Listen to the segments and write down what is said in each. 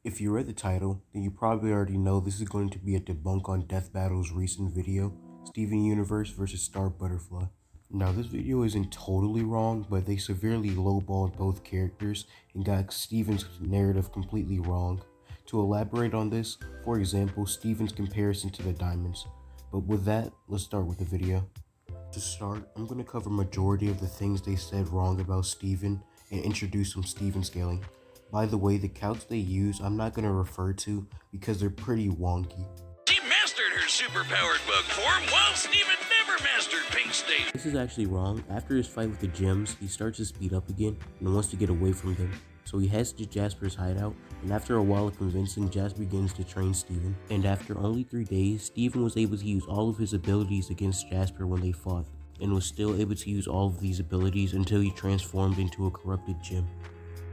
If you read the title, then you probably already know this is going to be a debunk on Death Battle's recent video, Steven Universe vs Star Butterfly. Now this video isn't totally wrong, but they severely lowballed both characters and got Steven's narrative completely wrong. To elaborate on this, for example, Steven's comparison to the diamonds. But with that, let's start with the video. To start, I'm going to cover majority of the things they said wrong about Steven and introduce some Steven scaling. By the way, the calcs they use I'm not going to refer to because they're pretty wonky. She mastered her superpowered bug form while Steven never mastered Pink State. This is actually wrong. After his fight with the gems, he starts to speed up again and wants to get away from them. So he heads to Jasper's hideout, and after a while of convincing, Jasper begins to train Steven. And after only 3 days, Steven was able to use all of his abilities against Jasper when they fought, and was still able to use all of these abilities until he transformed into a corrupted gem.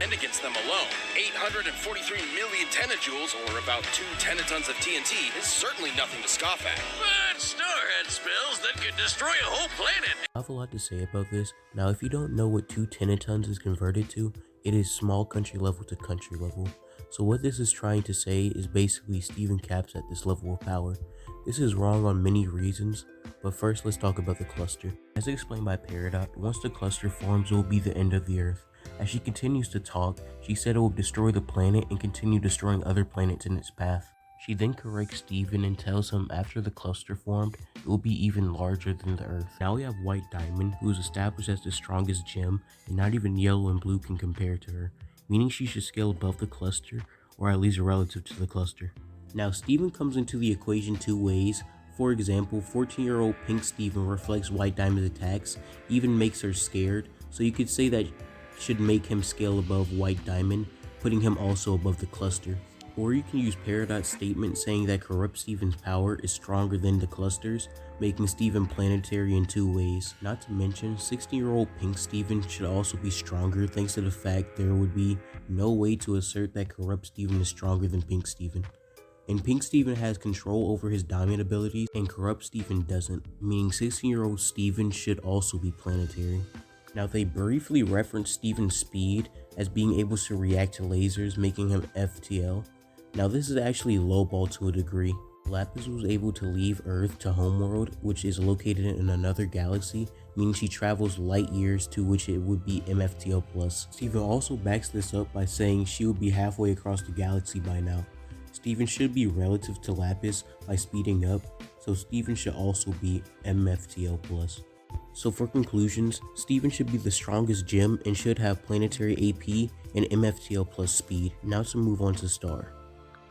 And against them alone, 843 million tenajoules, or about 2 tenatons of TNT, is certainly nothing to scoff at. But Star had spells that could destroy a whole planet. I have a lot to say about this. Now, if you don't know what 2 tenatons is converted to, it is small country level to country level. So what this is trying to say is basically Steven caps at this level of power. This is wrong on many reasons, but first let's talk about the cluster. As explained by Peridot, once the cluster forms, it will be the end of the Earth. As she continues to talk, she said it will destroy the planet and continue destroying other planets in its path. She then corrects Steven and tells him after the cluster formed, it will be even larger than the Earth. Now we have White Diamond, who is established as the strongest gem, and not even Yellow and Blue can compare to her, meaning she should scale above the cluster, or at least relative to the cluster. Now Steven comes into the equation 2 ways. For example, 14-year-old Pink Steven reflects White Diamond's attacks, even makes her scared, so you could say that should make him scale above White Diamond, putting him also above the cluster. Or you can use Peridot's statement saying that Corrupt Steven's power is stronger than the clusters, making Steven planetary in 2 ways. Not to mention, 16-year-old Pink Steven should also be stronger thanks to the fact there would be no way to assert that Corrupt Steven is stronger than Pink Steven. And Pink Steven has control over his diamond abilities and Corrupt Steven doesn't, meaning 16-year-old Steven should also be planetary. Now they briefly reference Steven's speed as being able to react to lasers, making him FTL. Now this is actually lowball to a degree. Lapis was able to leave Earth to Homeworld, which is located in another galaxy, meaning she travels light years, to which it would be MFTL+. Steven also backs this up by saying she would be halfway across the galaxy by now. Steven should be relative to Lapis by speeding up, so Steven should also be MFTL+. So for conclusions, Steven should be the strongest gem and should have planetary AP and MFTL plus speed. Now to move on to Star.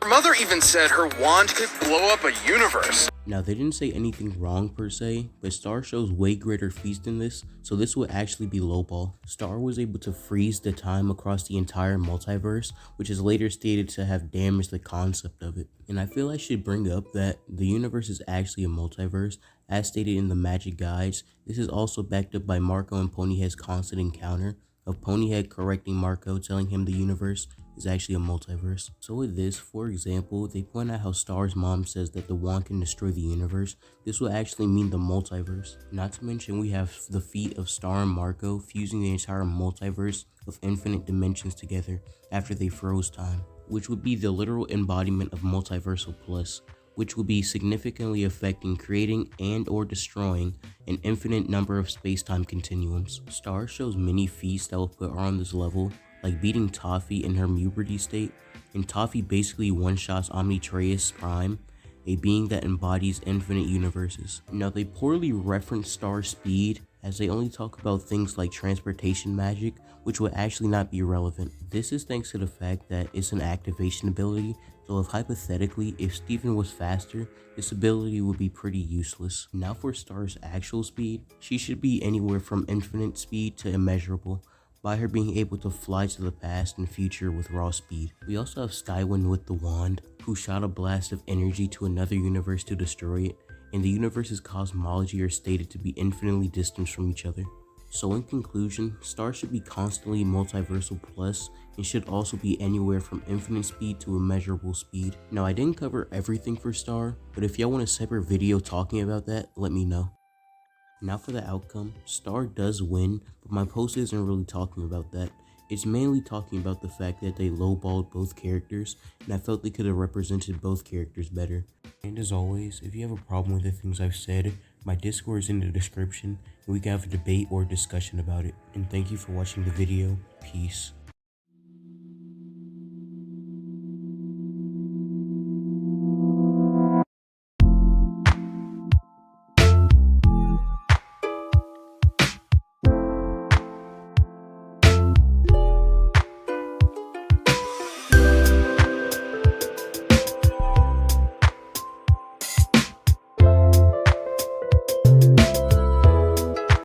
Her mother even said her wand could blow up a universe. Now they didn't say anything wrong per se, but Star shows way greater feats than this, so this would actually be lowball. Star was able to freeze the time across the entire multiverse, which is later stated to have damaged the concept of it. And I feel I should bring up that the universe is actually a multiverse, as stated in the Magic Guides. This is also backed up by Marco and Ponyhead's constant encounter of Ponyhead correcting Marco, telling him the universe is actually a multiverse. So with this, for example, they point out how Star's mom says that the wand can destroy the universe. This will actually mean the multiverse. Not to mention we have the feat of Star and Marco fusing the entire multiverse of infinite dimensions together after they froze time, which would be the literal embodiment of multiversal plus, which would be significantly affecting creating and or destroying an infinite number of space-time continuums. Star shows many feats that will put her on this level, like beating Toffee in her puberty state, and Toffee basically one-shots Omnitreus Prime, a being that embodies infinite universes. Now they poorly reference Star's speed, as they only talk about things like transportation magic, which would actually not be relevant. This is thanks to the fact that it's an activation ability, so if hypothetically, if Steven was faster, this ability would be pretty useless. Now for Star's actual speed, she should be anywhere from infinite speed to immeasurable, by her being able to fly to the past and future with raw speed. We also have Skywind with the wand, who shot a blast of energy to another universe to destroy it, and the universe's cosmology are stated to be infinitely distant from each other. So in conclusion, Star should be constantly multiversal plus, and should also be anywhere from infinite speed to immeasurable speed. Now I didn't cover everything for Star, but if y'all want a separate video talking about that, let me know. Now for the outcome, Star does win, but my post isn't really talking about that. It's mainly talking about the fact that they lowballed both characters, and I felt they could have represented both characters better. And as always, if you have a problem with the things I've said, my Discord is in the description, and we can have a debate or discussion about it. And thank you for watching the video. Peace.